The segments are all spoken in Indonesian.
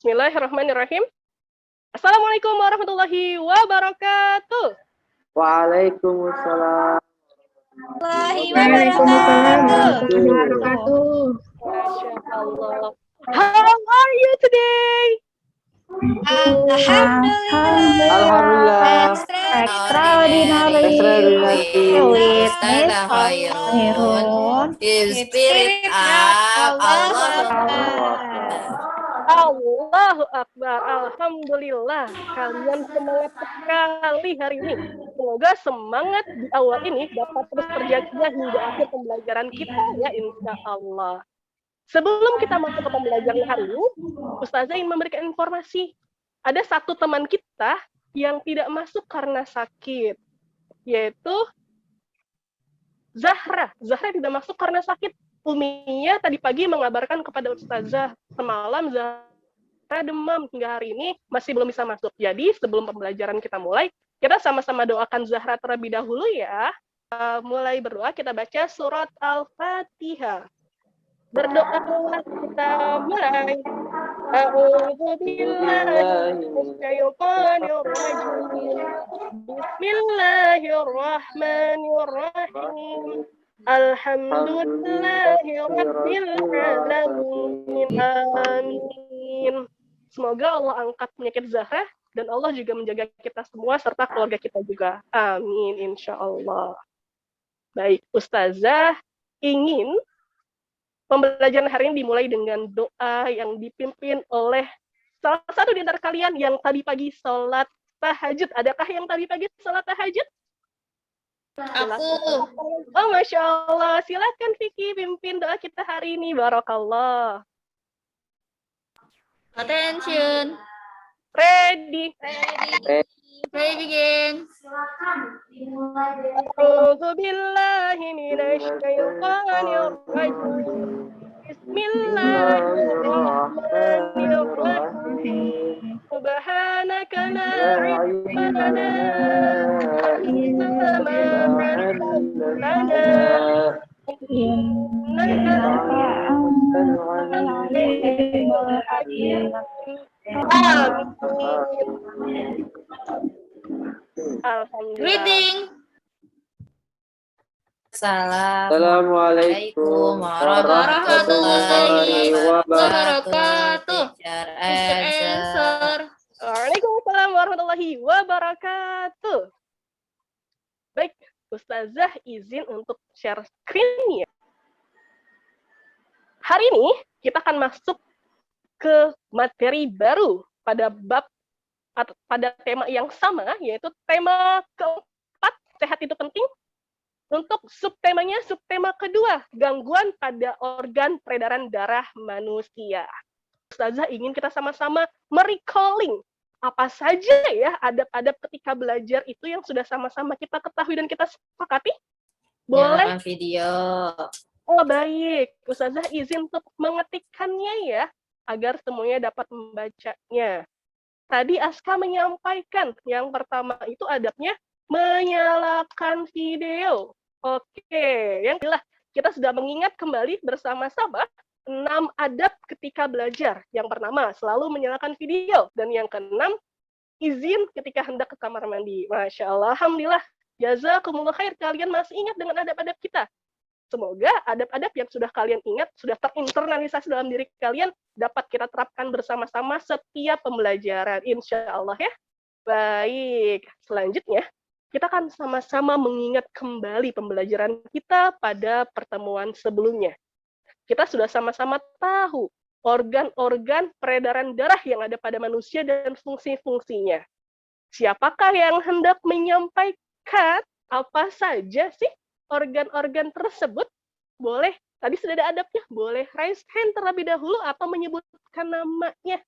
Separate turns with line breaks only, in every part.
Bismillahirrahmanirrahim. Assalamualaikum warahmatullahi wabarakatuh.
Waalaikumsalam
Waalaikumsalam warahmatullahi wabarakatuh.
Masya Allah. How are you today?
Alhamdulillah. Extraordinary. With Khairun. Spirit of
Allahu Akbar. Alhamdulillah. Kalian semangat sekali hari ini. Semoga semangat di awal ini dapat terus terjaga hingga akhir pembelajaran kita ya, insya Allah. Sebelum kita masuk ke pembelajaran hari ini, Ustazah ingin memberikan informasi. Ada satu teman kita yang tidak masuk karena sakit, yaitu Zahra. Zahra tidak masuk karena sakit. Uminya tadi pagi mengabarkan kepada Ustazah semalam Zahra demam hingga hari ini masih belum bisa masuk. Jadi sebelum pembelajaran kita mulai, kita sama-sama doakan Zahra terlebih dahulu ya. Mulai berdoa, kita baca surat Al-Fatihah. Berdoa kita mulai. Bismillahirrahmanirrahim. Alhamdulillahirrabbilalamin. Amin. Semoga Allah angkat penyakit Zahra dan Allah juga menjaga kita semua serta keluarga kita juga. Amin, insya Allah. Baik, Ustazah ingin pembelajaran hari ini dimulai dengan doa yang dipimpin oleh salah satu di antara kalian yang tadi pagi sholat tahajud. Adakah yang tadi pagi sholat tahajud?
Aku.
Oh, Masya Allah. Silakan Vicky pimpin doa kita hari ini. Barakallah.
Attention.
Ready.
Ready begin.
A'udzu billahi minasy syaithanir rajim. Bismillahirrahmanirrahim. Subhanaka la ilma lana illa ma 'allamtana innaka antal alimul hakim. Amin. Alhamdulillah.
Greeting.
Assalamualaikum
warahmatullahi wabarakatuh.
Answer. Waalaikumsalam warahmatullahi wabarakatuh. Baik, Ustazah izin untuk share screen-nya. Hari ini kita akan masuk ke materi baru pada bab atau pada tema yang sama, yaitu tema keempat, sehat itu penting. Untuk subtema kedua, gangguan pada organ peredaran darah manusia. Ustazah ingin kita sama-sama merecalling apa saja ya adab-adab ketika belajar itu yang sudah sama-sama kita ketahui dan kita sepakati. Boleh?
Video.
Oh baik, Ustazah izin untuk mengetikkannya ya, agar semuanya dapat membacanya. Tadi Aska menyampaikan, yang pertama itu adabnya menyalakan video. Oke, yang jelas kita sudah mengingat kembali bersama-sama 6 adab ketika belajar. Yang pertama, selalu menyalakan video. Dan yang keenam, izin ketika hendak ke kamar mandi. Masya Allah, Alhamdulillah. Jazakumullah khair, kalian masih ingat dengan adab-adab kita. Semoga adab-adab yang sudah kalian ingat, sudah terinternalisasi dalam diri kalian, dapat kita terapkan bersama-sama setiap pembelajaran. Insya Allah ya. Baik, selanjutnya kita akan sama-sama mengingat kembali pembelajaran kita pada pertemuan sebelumnya. Kita sudah sama-sama tahu organ-organ peredaran darah yang ada pada manusia dan fungsi-fungsinya. Siapakah yang hendak menyampaikan apa saja sih organ-organ tersebut? Boleh, tadi sudah ada adabnya, boleh raise hand terlebih dahulu atau menyebutkan namanya.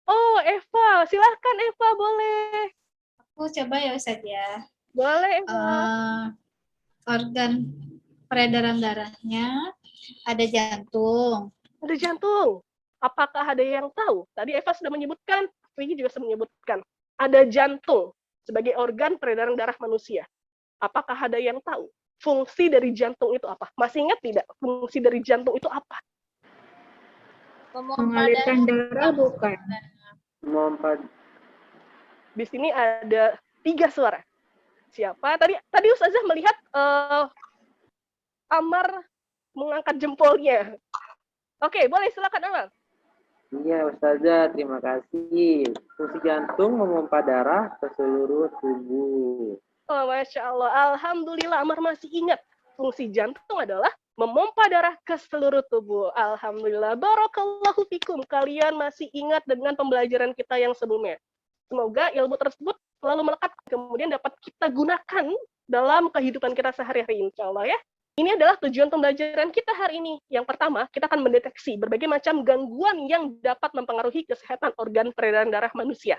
Oh, Eva, silahkan Eva, boleh.
Aku coba ya Ustaz ya.
Boleh Eva.
Organ peredaran darahnya ada jantung.
Ada jantung. Apakah ada yang tahu? Tadi Eva sudah menyebutkan, Vicky juga sudah menyebutkan. Ada jantung sebagai organ peredaran darah manusia. Apakah ada yang tahu? Fungsi dari jantung itu apa? Masih ingat tidak? Fungsi dari jantung itu apa?
Mengalirkan darah bukan.
Memompa
Di sini ada 3 suara. Siapa? Tadi Ustazah melihat Amar mengangkat jempolnya. Oke, boleh silakan Amar.
Iya, Ustazah, terima kasih. Fungsi jantung memompa darah ke seluruh tubuh.
Oh, Masya Allah. Alhamdulillah Amar masih ingat. Fungsi jantung adalah memompa darah ke seluruh tubuh. Alhamdulillah. Barakallahu fikum. Kalian masih ingat dengan pembelajaran kita yang sebelumnya. Semoga ilmu tersebut selalu melekat, kemudian dapat kita gunakan dalam kehidupan kita sehari-hari, insya Allah ya. Ini adalah tujuan pembelajaran kita hari ini. Yang pertama, kita akan mendeteksi berbagai macam gangguan yang dapat mempengaruhi kesehatan organ peredaran darah manusia.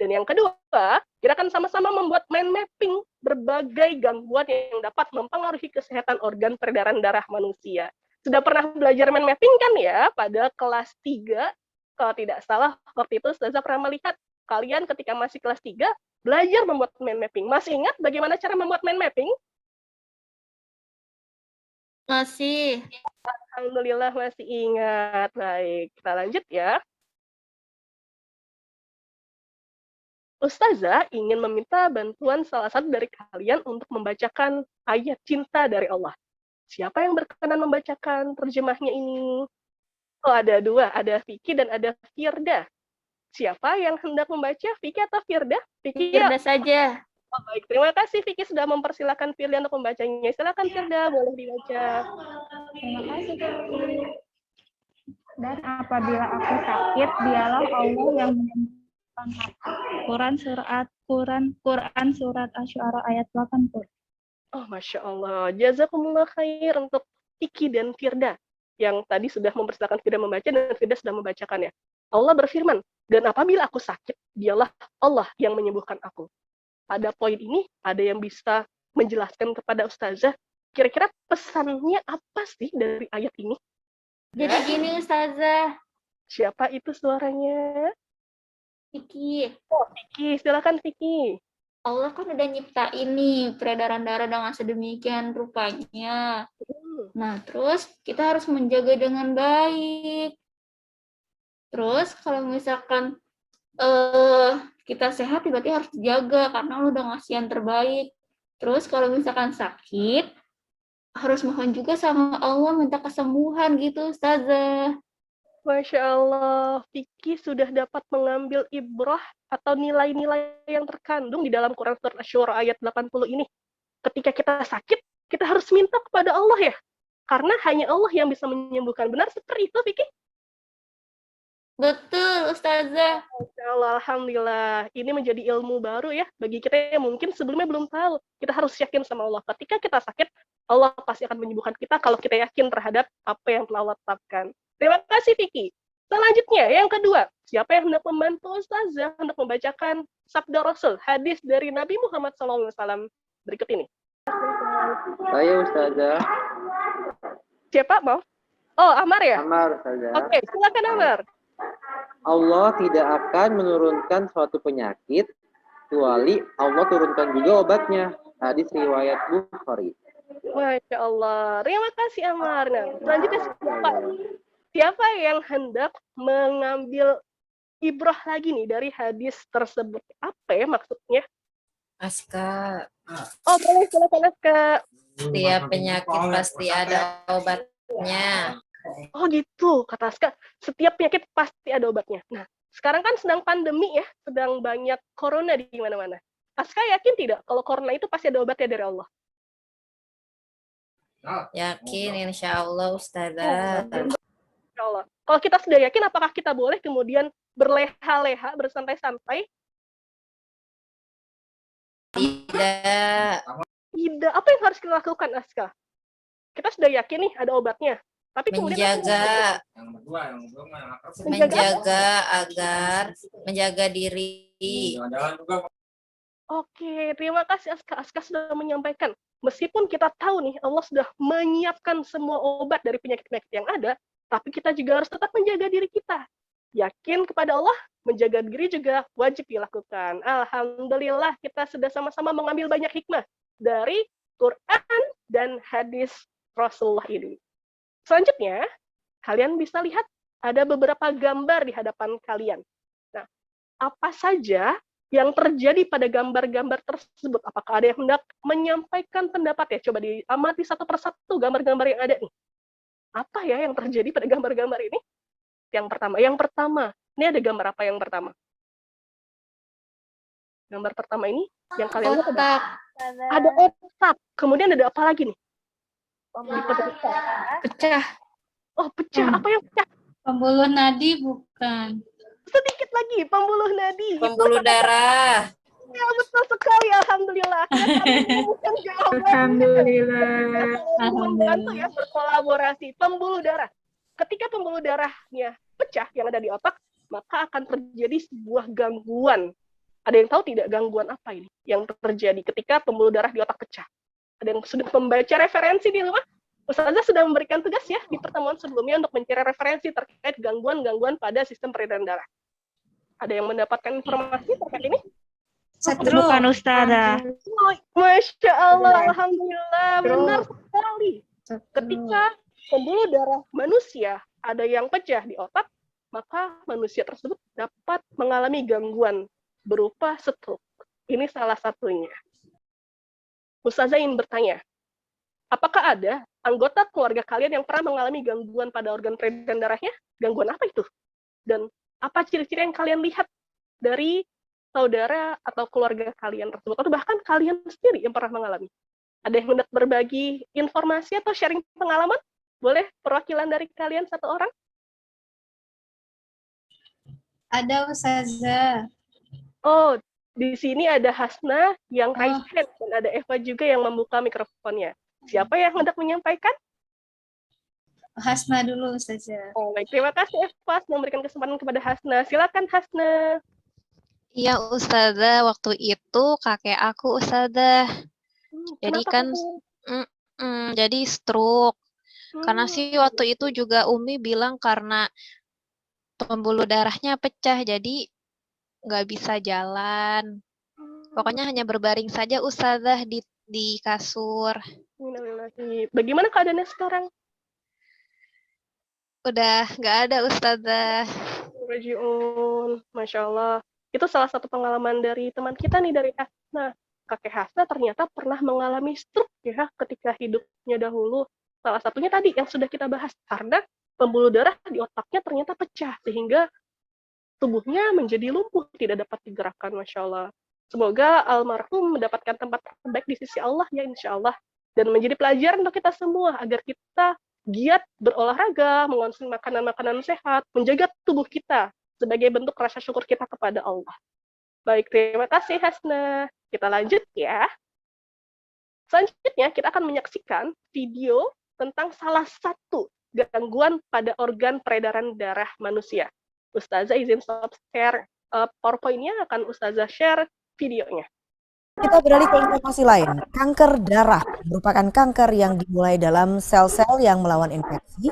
Dan yang kedua, kita akan sama-sama membuat mind mapping berbagai gangguan yang dapat mempengaruhi kesehatan organ peredaran darah manusia. Sudah pernah belajar mind mapping kan ya pada kelas 3? Kalau tidak salah, waktu itu Ustazah pernah melihat kalian ketika masih kelas 3 belajar membuat mind mapping. Masih ingat bagaimana cara membuat mind mapping?
Masih.
Alhamdulillah masih ingat. Baik, kita lanjut ya. Ustazah ingin meminta bantuan salah satu dari kalian untuk membacakan ayat cinta dari Allah. Siapa yang berkenan membacakan terjemahnya ini? Oh, ada 2, ada Vicky dan ada Firda. Siapa yang hendak membaca, Vicky atau Firda? Vicky
Firda saja.
Oh, baik, terima kasih Vicky sudah mempersilahkan Firda untuk membacanya. Silakan Firda, boleh dibaca.
Terima kasih, Vicky. Dan apabila aku sakit, dialah Allah yang menyembuhkan aku. Quran surat Asy-Syu'ara ayat 80.
Oh, Masya Allah. Jazakumullah khair untuk Vicky dan Firda yang tadi sudah mempersilahkan Firda membaca dan Firda sudah membacakannya. Allah berfirman, dan apabila aku sakit, dialah Allah yang menyembuhkan aku. Pada poin ini, ada yang bisa menjelaskan kepada Ustazah, kira-kira pesannya apa sih dari ayat ini?
Jadi gini Ustazah.
Siapa itu suaranya?
Vicky.
Oh, Vicky. Silakan Vicky.
Allah kan udah nyiptain nih peredaran darah dengan sedemikian rupanya. Nah, terus kita harus menjaga dengan baik. Terus kalau misalkan kita sehat, berarti harus dijaga karena lu udah ngasih yang terbaik. Terus kalau misalkan sakit, harus mohon juga sama Allah minta kesembuhan gitu, Ustazah.
Masya Allah, Vicky sudah dapat mengambil ibrah atau nilai-nilai yang terkandung di dalam Quran Surat Asy-Syu'ara ayat 80 ini. Ketika kita sakit, kita harus minta kepada Allah ya. Karena hanya Allah yang bisa menyembuhkan. Benar seperti itu, Vicky?
Betul, Ustazah.
Masya Allah, Alhamdulillah. Ini menjadi ilmu baru ya. Bagi kita yang mungkin sebelumnya belum tahu. Kita harus yakin sama Allah. Ketika kita sakit, Allah pasti akan menyembuhkan kita kalau kita yakin terhadap apa yang telah Allah tetapkan. Terima kasih, Vicky. Selanjutnya, yang kedua. Siapa yang hendak membantu Ustazah untuk membacakan sabda Rasul, hadis dari Nabi Muhammad SAW berikut ini?
Saya Ustazah.
Siapa, mau? Oh, Amar ya?
Amar, Ustazah.
Oke, silakan Amar.
Allah tidak akan menurunkan suatu penyakit kecuali Allah turunkan juga obatnya. Hadis riwayat Bukhari.
Masya Allah. Terima kasih, Amar. Nah, selanjutnya siapa? Siapa yang hendak mengambil ibrah lagi nih dari hadis tersebut? Apa ya maksudnya?
Aska,
Oh, boleh silakan Aska.
setiap penyakit pasti ada obatnya.
Oh gitu, kata Aska. Setiap penyakit pasti ada obatnya. Nah, sekarang kan sedang pandemi ya, sedang banyak corona di mana-mana. Aska yakin tidak kalau corona itu pasti ada obatnya dari Allah?
Yakin insya Allah Ustazah.
Insya Allah. Kalau kita sudah yakin, apakah kita boleh kemudian berleha-leha, bersantai-santai?
Tidak.
Tidak. Apa yang harus kita lakukan, Aska? Kita sudah yakin nih ada obatnya. Tapi kemudian
menjaga diri.
Oke, terima kasih Aska. Aska sudah menyampaikan. Meskipun kita tahu nih, Allah sudah menyiapkan semua obat dari penyakit-penyakit yang ada, tapi kita juga harus tetap menjaga diri kita. Yakin kepada Allah, menjaga diri juga wajib dilakukan. Alhamdulillah, kita sudah sama-sama mengambil banyak hikmah dari Quran dan hadis Rasulullah ini. Selanjutnya, kalian bisa lihat Ada beberapa gambar di hadapan kalian. Nah, apa saja yang terjadi pada gambar-gambar tersebut? Apakah ada yang hendak menyampaikan pendapat ya? Coba diamati satu persatu gambar-gambar yang ada nih. Apa ya yang terjadi pada gambar-gambar ini? Yang pertama, ini ada gambar apa yang pertama? Gambar pertama ini yang kalian lihat ada otak. Kemudian ada apa lagi nih?
Pecah.
Oh, pecah. Apa yang pecah?
Pembuluh nadi bukan.
Sedikit lagi, pembuluh nadi.
Pembuluh darah.
Ya, betul sekali. Alhamdulillah. Bantu ya berkolaborasi. Pembuluh darah. Ketika pembuluh darahnya pecah yang ada di otak, maka akan terjadi sebuah gangguan. Ada yang tahu tidak gangguan apa ini yang terjadi ketika pembuluh darah di otak pecah? Ada yang sudah membaca referensi di rumah? Ustazah sudah memberikan tugas ya di pertemuan sebelumnya untuk mencari referensi terkait gangguan-gangguan pada sistem peredaran darah. Ada yang mendapatkan informasi terkait ini?
Bukan Ustazah.
Masya Allah, Alhamdulillah, benar sekali. Ketika pembuluh darah manusia ada yang pecah di otak, maka manusia tersebut dapat mengalami gangguan berupa stroke. Ini salah satunya. Ustazah ingin bertanya, apakah ada anggota keluarga kalian yang pernah mengalami gangguan pada organ peredaran darahnya? Gangguan apa itu? Dan apa ciri-ciri yang kalian lihat dari saudara atau keluarga kalian tersebut? Atau bahkan kalian sendiri yang pernah mengalami? Ada yang hendak berbagi informasi atau sharing pengalaman? Boleh perwakilan dari kalian satu orang?
Ada Ustazah.
Oh, di sini ada Hasna yang raise hand dan ada Eva juga yang membuka mikrofonnya. Siapa yang hendak menyampaikan?
Hasna dulu Ustazah.
Oh, baik. Terima kasih Eva memberikan kesempatan kepada Hasna. Silakan Hasna.
Iya Ustazah, waktu itu kakek aku Ustazah. Jadi
Kenapa
kan
kamu?
jadi stroke. Karena sih waktu itu juga Umi bilang karena pembuluh darahnya pecah, jadi nggak bisa jalan. Pokoknya hanya berbaring saja Ustazah di kasur.
Bagaimana keadaannya sekarang?
Udah nggak ada Ustazah.
Rajiun, Masya Allah. Itu salah satu pengalaman dari teman kita nih, dari Hasna. Kakek Hasna ternyata pernah mengalami stroke ya ketika hidupnya dahulu. Salah satunya tadi yang sudah kita bahas, karena pembuluh darah di otaknya ternyata pecah, sehingga tubuhnya menjadi lumpuh, tidak dapat digerakkan, Masya Allah. Semoga almarhum mendapatkan tempat terbaik di sisi Allah ya, insya Allah. Dan menjadi pelajaran untuk kita semua, agar kita giat berolahraga, mengonsumsi makanan-makanan sehat, menjaga tubuh kita sebagai bentuk rasa syukur kita kepada Allah. Baik, terima kasih Hasna. Kita lanjut ya. Selanjutnya kita akan menyaksikan video tentang salah satu gangguan pada organ peredaran darah manusia. Ustazah izin stop share PowerPoint-nya, akan Ustazah share videonya.
Kita beralih ke informasi lain. Kanker darah merupakan kanker yang dimulai dalam sel-sel yang melawan infeksi.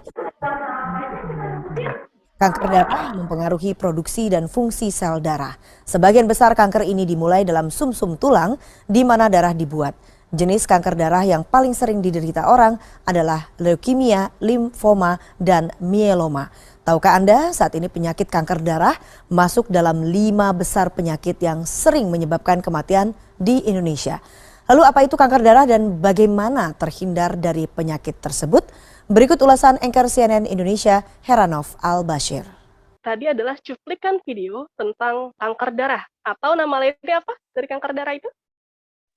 Kanker darah mempengaruhi produksi dan fungsi sel darah. Sebagian besar kanker ini dimulai dalam sumsum tulang di mana darah dibuat. Jenis kanker darah yang paling sering diderita orang adalah leukemia, limfoma, dan mieloma. Tahukah Anda saat ini penyakit kanker darah masuk dalam 5 besar penyakit yang sering menyebabkan kematian di Indonesia. Lalu apa itu kanker darah dan bagaimana terhindar dari penyakit tersebut? Berikut ulasan anchor CNN Indonesia Heranov Al-Bashir.
Tadi adalah cuplikan video tentang kanker darah. Atau nama lainnya apa dari kanker darah itu?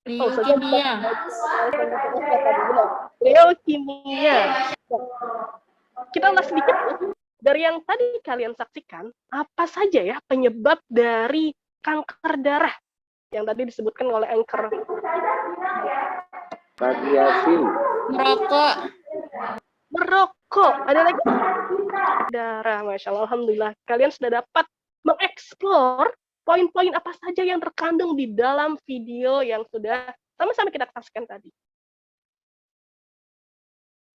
Leukemia.
Leukemia. Kita ulas sedikit dari yang tadi kalian saksikan, apa saja ya penyebab dari kanker darah yang tadi disebutkan oleh anchor?
Radiasi.
Merokok. Ada lagi? Darah, Masya Allah. Alhamdulillah. Kalian sudah dapat mengeksplor poin-poin apa saja yang terkandung di dalam video yang sudah sama-sama kita saksikan tadi.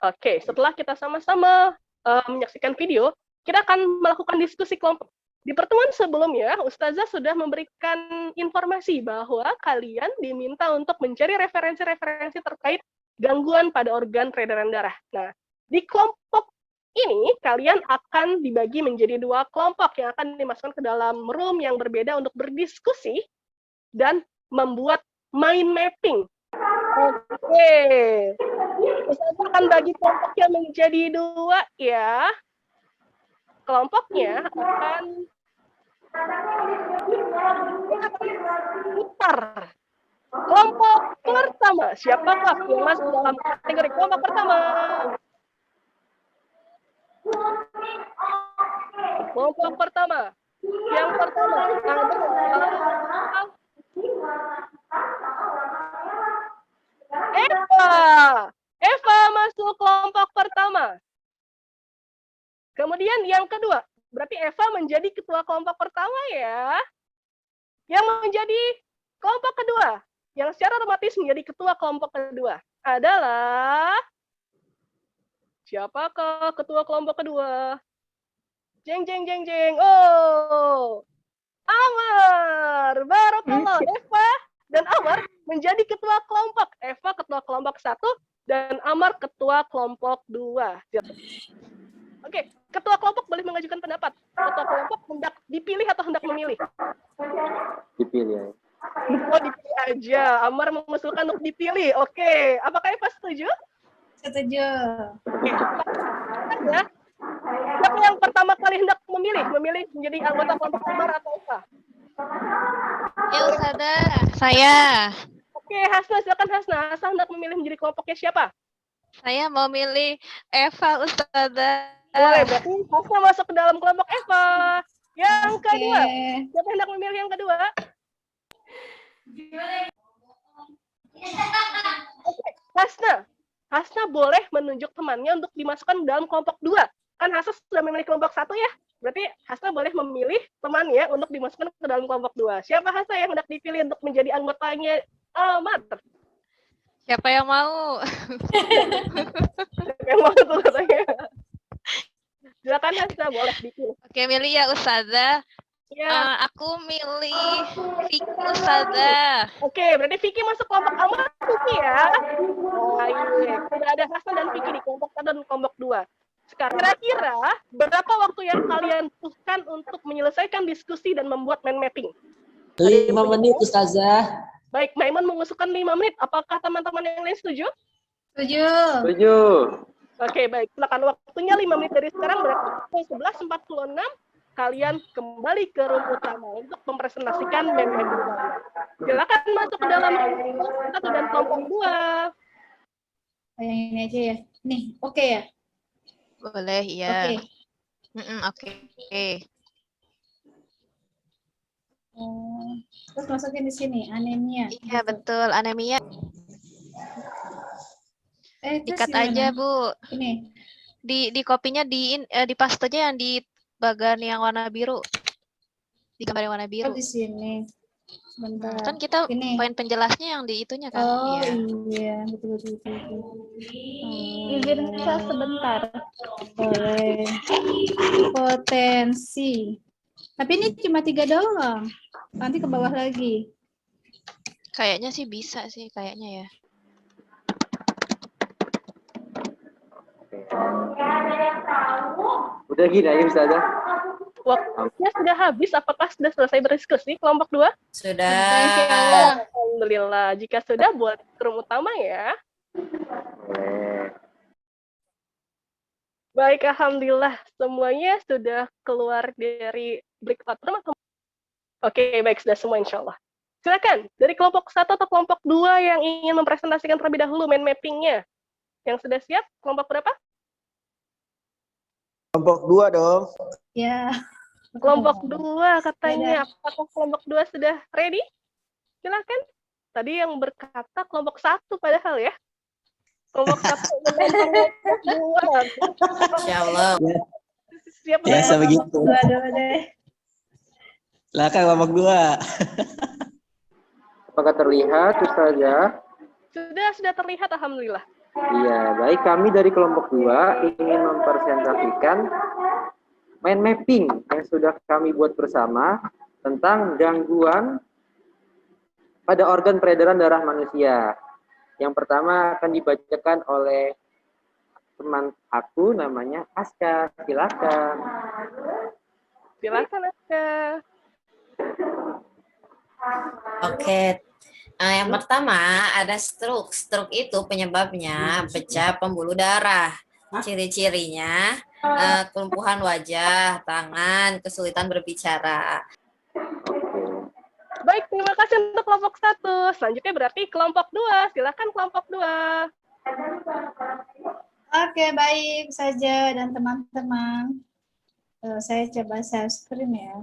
Oke, setelah kita sama-sama menyaksikan video, kita akan melakukan diskusi kelompok. Di pertemuan sebelumnya, Ustazah sudah memberikan informasi bahwa kalian diminta untuk mencari referensi-referensi terkait gangguan pada organ peredaran darah. Nah, di kelompok ini kalian akan dibagi menjadi 2 kelompok yang akan dimasukkan ke dalam room yang berbeda untuk berdiskusi dan membuat mind mapping. Oke. Ustazah akan bagi kelompoknya menjadi 2 ya. Kelompoknya akan putar. Kelompok pertama, siapakah yang masuk dalam kategori kelompok pertama? Kelompok pertama. Yang pertama adalah Eva. Eva masuk kelompok pertama. Kemudian yang kedua, berarti Eva menjadi ketua kelompok pertama ya. Yang menjadi kelompok kedua, yang secara otomatis menjadi ketua kelompok kedua adalah siapakah ketua kelompok kedua? Jeng jeng jeng jeng. Oh, Amar. Barakallah. Eva dan Amar menjadi ketua kelompok. Eva ketua kelompok 1 dan Amar ketua kelompok 2. Oke, ketua kelompok boleh mengajukan pendapat. Ketua kelompok hendak dipilih atau hendak memilih?
Dipilih.
Oh, dipilih aja. Amar mengusulkan untuk dipilih. Oke, apakah Eva setuju?
Setuju.
Oke. Ya. Siapa yang pertama kali hendak memilih menjadi anggota kelompok Amar atau Eva?
Ya Ustazah, saya.
Oke, Hasna, silakan Hasna. Hasna hendak memilih menjadi kelompoknya siapa?
Saya mau milih Eva Ustazah.
Boleh, berarti Hasna masuk ke dalam kelompok Eva. Yang kedua, siapa hendak memilih yang kedua? Oke, Hasna boleh menunjuk temannya untuk dimasukkan dalam kelompok 2. Kan Hasna sudah memilih kelompok 1 ya? Berarti Hasna boleh memilih temannya untuk dimasukkan ke dalam kelompok 2. Siapa Hasna yang hendak dipilih untuk menjadi anggotanya Amar?
Siapa yang mau?
Siapa yang mau tuh katanya? Silakan Hasna, boleh dipilih.
Oke, milih ya Ustazah.
Ya.
Aku milih Vicky Ustazah.
Oke, berarti Vicky masuk kelompok Amar Vicky ya. Baik. Sudah ada Hasna dan Vicky di kelompok 1 dan kelompok 2. Sekarang kira-kira berapa waktu yang kalian butuhkan untuk menyelesaikan diskusi dan membuat mind mapping?
5 menit Ustazah.
Baik, Maimun mengusulkan 5 menit. Apakah teman-teman yang lain setuju?
Setuju.
Setuju.
Oke, baik. Silakan waktunya 5 menit dari sekarang, berarti pukul 11.46 kalian kembali ke room utama untuk mempresentasikan mind mapping kalian. Silakan masuk ke dalam kelompok 1 dan kelompok 2.
Yang ini aja ya. Nih, oke ya?
Boleh, iya.
Oke.
Oke.
Terus masukin di sini, anemia.
Iya, betul. Anemia.
Terus
Dikat
gimana?
aja, Bu.
Ini.
Di kopinya di pastenya yang di bagian yang warna biru. Di gambar yang warna biru.
Oh, di sini. Sebentar.
Kan kita
Ini.
poin penjelasnya yang di itunya kan.
Oh,
Iya.
iya. Betul.
Izin saya sebentar.
Boleh. Potensi. Tapi ini cuma 3 doang. Nanti ke bawah lagi.
Kayaknya sih bisa sih, kayaknya ya.
Udah gini aja Ustazah.
Waktunya sudah habis. Apakah sudah selesai berdiskusi kelompok 2?
Sudah.
Alhamdulillah. Jika sudah, buat room utama ya.
Boleh.
Baik, alhamdulillah semuanya sudah keluar dari break platform. Oke, baik, sudah semua insya Allah. Silakan, dari kelompok 1 atau kelompok 2 yang ingin mempresentasikan terlebih dahulu mind mapping-nya. Yang sudah siap, kelompok berapa?
Kelompok 2 dong.
Ya.
Kelompok 2 katanya. Apakah kelompok 2 sudah ready? Silakan. Tadi yang berkata kelompok 1 padahal ya. Kelompok 1 dengan kelompok 2.
Insya Allah.
Siap
Biasa begitu.
Dua deh.
Silakan kelompok 2.
Apakah terlihat Ustazah?
Sudah terlihat alhamdulillah.
Iya, baik, kami dari kelompok 2 ingin mempresentasikan mind mapping yang sudah kami buat bersama tentang gangguan pada organ peredaran darah manusia. Yang pertama akan dibacakan oleh teman aku namanya Aska. Silakan.
Silakan Aska.
Oke. Yang pertama ada stroke. Stroke itu penyebabnya pecah pembuluh darah. Ciri-cirinya kelumpuhan wajah, tangan, kesulitan berbicara.
Oke.
Baik, terima kasih untuk kelompok 1. Selanjutnya berarti kelompok 2. Silakan kelompok 2.
Oke, baik saja dan teman-teman. Saya coba share screen ya.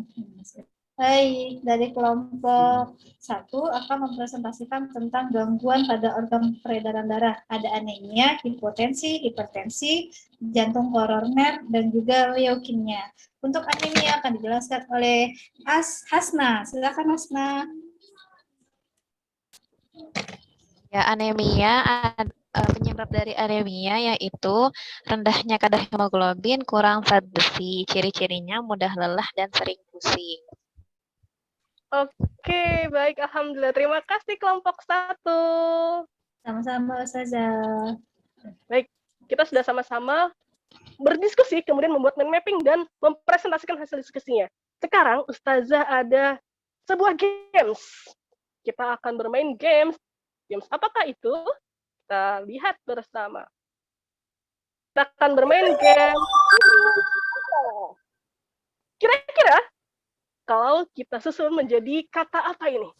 Baik, dari kelompok 1 akan mempresentasikan tentang gangguan pada organ peredaran darah. Ada anemia, hipotensi, hipertensi, jantung koroner, dan juga leukemia. Untuk anemia akan dijelaskan oleh Hasna. Silakan Hasna.
Ya, anemia, penyebab dari anemia yaitu rendahnya kadar hemoglobin, kurang zat besi. Ciri-cirinya mudah lelah dan sering pusing.
Oke, baik. Alhamdulillah. Terima kasih kelompok 1.
Sama-sama Ustazah.
Baik, kita sudah sama-sama berdiskusi, kemudian membuat mind mapping dan mempresentasikan hasil diskusinya. Sekarang Ustazah ada sebuah games. Kita akan bermain games. Games apakah itu? Kita lihat bersama. Kita akan bermain game. Kira-kira kalau kita susun menjadi kata apa ini?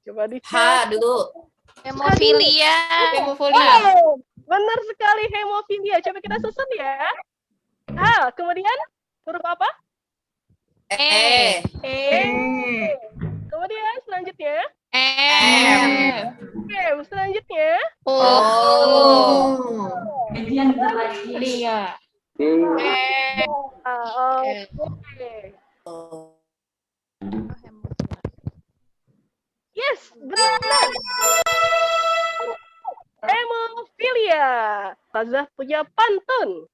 Coba dicek.
H dulu.
Hemofilia.
Hemofilia.
Wow, benar sekali hemofilia. Coba kita susun ya. Kemudian huruf apa?
E.
Kemudian selanjutnya.
M.
M. Selanjutnya.
Lia.
Oke. Yes, benar. Hemofilia. Ustazah punya pantun.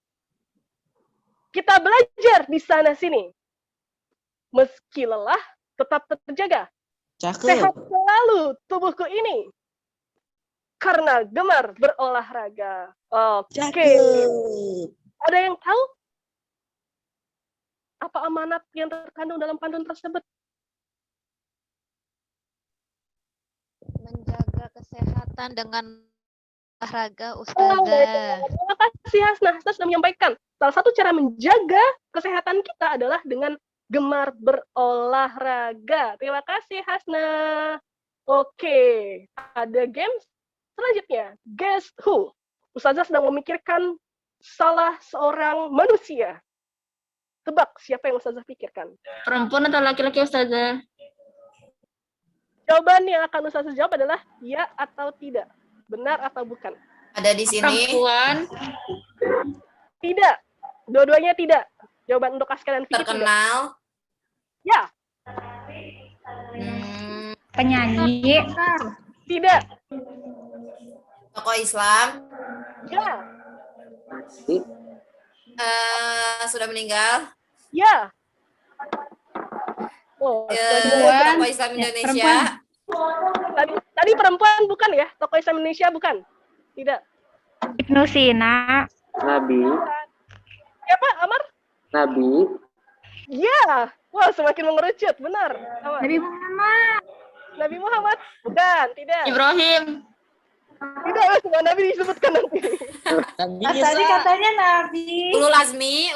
Kita belajar di sana-sini. Meski lelah, tetap terjaga. Sehat selalu tubuhku ini. Karena gemar berolahraga. Oke. Ada yang tahu apa amanat yang terkandung dalam pantun tersebut?
Menjaga kesehatan dengan olahraga, Ustazah.
Terima kasih Hasna. Hasna sudah menyampaikan. Salah satu cara menjaga kesehatan kita adalah dengan gemar berolahraga. Terima kasih Hasna. Oke, ada games selanjutnya. Guess who? Ustazah sedang memikirkan salah seorang manusia. Tebak siapa yang Ustazah pikirkan?
Perempuan atau laki-laki Ustazah?
Jawaban yang akan Ustazah jawab adalah ya atau tidak. Benar atau bukan?
Ada di sini.
Perempuan.
Tidak. Dua-duanya tidak. Jawaban untuk Aska dan Vicky tidak.
Terkenal.
Ya.
Penyanyi.
Tidak.
Tokoh Islam.
Ya.
Sudah meninggal.
Ya. Oh,
Tokoh Islam Indonesia.
Tadi perempuan bukan ya? Tokoh Islam Indonesia bukan? Tidak.
Ibnu Sina.
Nabi.
Siapa, Amar?
Nabi.
Ya. Wah, semakin mengerucut. Benar. Amar.
Nabi Muhammad.
Nabi Muhammad? Bukan, tidak.
Ibrahim.
Tidak, semua Nabi disebutkan nanti.
Tadi katanya Nabi.
Ulul Azmi.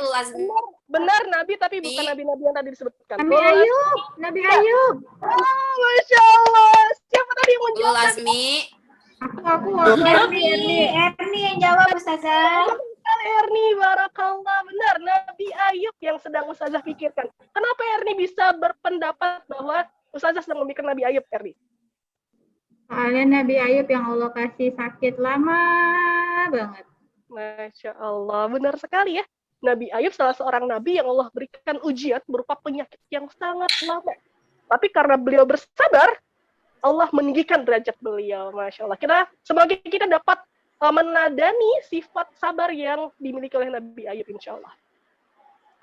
Benar, Nabi, tapi bukan Nabi-Nabi yang tadi disebutkan.
Nabi Ayub. Nabi Ayub.
Oh, Masya Allah. Siapa tadi yang menjawab?
Ulul Azmi.
Aku. Erni yang jawab Ustazah.
Erni, barakallah. Benar, Nabi Ayub yang sedang Ustazah pikirkan. Kenapa Erni bisa berpendapat bahwa Ustazah sedang memikirkan Nabi Ayub, Erni?
Soalnya Nabi Ayub yang Allah kasih sakit lama banget.
Masya Allah, benar sekali ya. Nabi Ayub salah seorang nabi yang Allah berikan ujian berupa penyakit yang sangat lama. Tapi karena beliau bersabar, Allah meninggikan derajat beliau. Masya Allah. Semoga kita dapat menadani sifat sabar yang dimiliki oleh Nabi Ayub, insya Allah.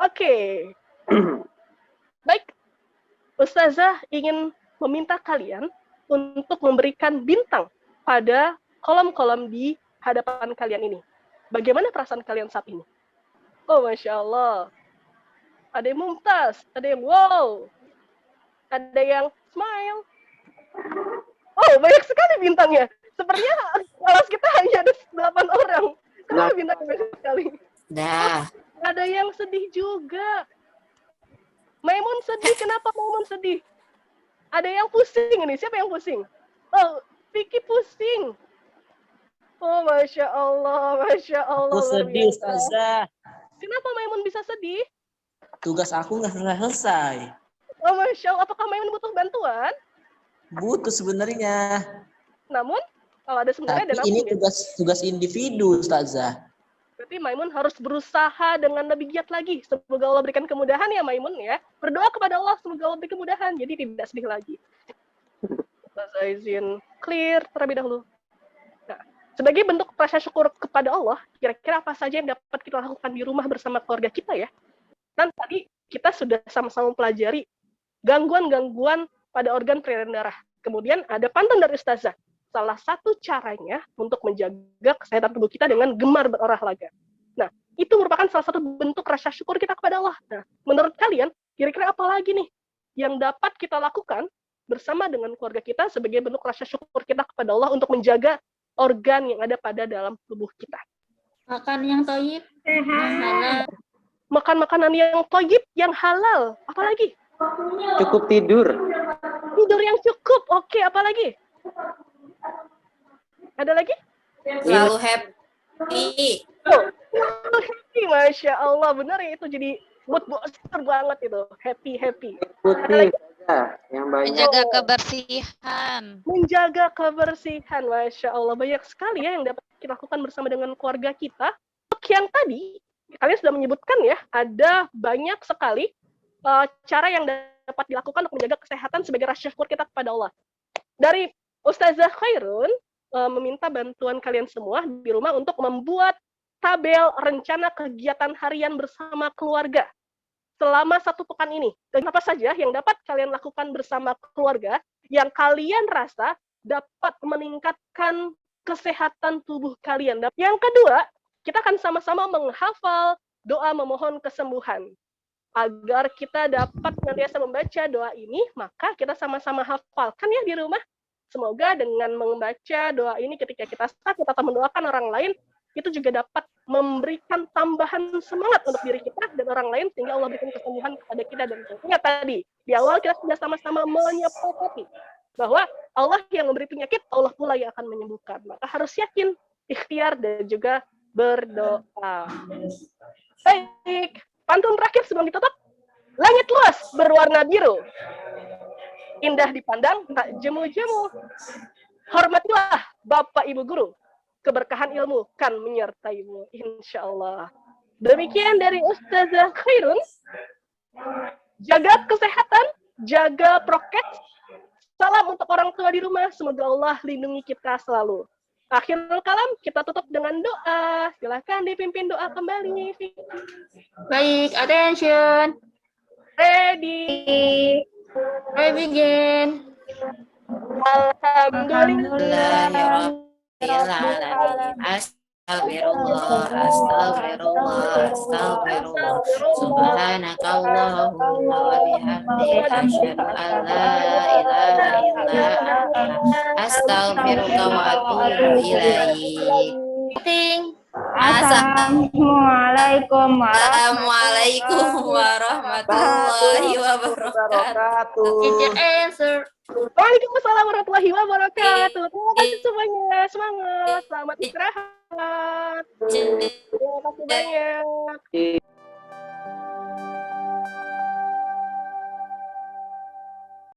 Oke. Baik. Ustazah ingin meminta kalian untuk memberikan bintang pada kolom-kolom di hadapan kalian ini. Bagaimana perasaan kalian saat ini? Oh, Masya Allah. Ada yang mumtaz, ada yang wow, ada yang smile. Oh, banyak sekali bintangnya. Sepertinya kelas kita hanya ada 8 orang. Kenapa bintangnya banyak sekali?
Dah.
Ada yang sedih juga. Maimun sedih. Kenapa Maimun sedih? Ada yang pusing ini. Siapa yang pusing? Oh, Vicky pusing. Oh, Masya Allah, Masya Allah.
Aku sedih, Ustazah.
Kenapa Maimun bisa sedih?
Tugas aku nggak selesai.
Oh, Masya Allah. Apakah Maimun butuh bantuan?
Butuh sebenarnya.
Namun, kalau ada sebenarnya
Tapi
dan
ini
ya.
tugas individu, Ustazah.
Berarti Maimun harus berusaha dengan lebih giat lagi. Semoga Allah berikan kemudahan ya Maimun ya. Berdoa kepada Allah semoga Allah beri kemudahan. Jadi tidak sedih lagi. Saya izin clear terlebih dahulu. Nah, sebagai bentuk rasa syukur kepada Allah, kira-kira apa saja yang dapat kita lakukan di rumah bersama keluarga kita ya? Dan tadi kita sudah sama-sama mempelajari gangguan-gangguan pada organ peredaran darah. Kemudian ada pantun dari Ustazah. Salah satu caranya untuk menjaga kesehatan tubuh kita dengan gemar berolahraga. Nah, itu merupakan salah satu bentuk rasa syukur kita kepada Allah. Nah, menurut kalian, kira-kira apa lagi nih yang dapat kita lakukan bersama dengan keluarga kita sebagai bentuk rasa syukur kita kepada Allah untuk menjaga organ yang ada pada dalam tubuh kita?
Makan yang thayyib, yang halal.
Makan makanan yang thayyib, yang halal. Apalagi?
Cukup tidur.
Tidur yang cukup. Oke, apalagi? Ada lagi?
Selalu happy.
Oh, happy, Masya Allah. Benar ya, itu jadi mood booster banget itu. Happy.
Putih saja yang banyak.
Menjaga kebersihan.
Menjaga kebersihan, Masya Allah. Banyak sekali ya yang dapat kita lakukan bersama dengan keluarga kita. Yang tadi, kalian sudah menyebutkan ya, ada banyak sekali cara yang dapat dilakukan untuk menjaga kesehatan sebagai rasa syukur kita kepada Allah. Dari Ustazah Khairun, meminta bantuan kalian semua di rumah untuk membuat tabel rencana kegiatan harian bersama keluarga selama 1 pekan ini. Dan apa saja yang dapat kalian lakukan bersama keluarga yang kalian rasa dapat meningkatkan kesehatan tubuh kalian. Dan yang kedua, kita akan sama-sama menghafal doa memohon kesembuhan. Agar kita dapat senantiasa membaca doa ini, maka kita sama-sama hafalkan ya di rumah. Semoga dengan membaca doa ini ketika kita sakit atau mendoakan orang lain, itu juga dapat memberikan tambahan semangat untuk diri kita dan orang lain, sehingga Allah berikan kesembuhan kepada kita. Dan tentunya tadi, di awal kita sudah sama-sama menyepakati bahwa Allah yang memberi penyakit, Allah pula yang akan menyembuhkan. Maka harus yakin, ikhtiar, dan juga berdoa. Baik, pantun terakhir sebelum ditutup. Langit luas berwarna biru. Indah dipandang, tak jemu-jemu. Hormatilah Bapak Ibu Guru. Keberkahan ilmu kan menyertaimu, insya Allah. Demikian dari Ustazah Khairun. Jaga kesehatan, jaga prokes. Salam untuk orang tua di rumah. Semoga Allah lindungi kita selalu. Akhirul kalam, kita tutup dengan doa. Silakan dipimpin doa kembali.
Baik, attention.
Ready.
I begin.
Alhamdulillah.
Astagfirullah, astagfirullah. Subhanakallahumma wa bihamdika asyhadu an la ilaha illa anta astaghfiruka wa atubu ilaik.
Assalamualaikum
warahmatullahi wabarakatuh.
Teacher answer.
Waalaikumsalam warahmatullahi wabarakatuh. Terima kasih semuanya. Semangat. Selamat istirahat. Terima kasih banyak.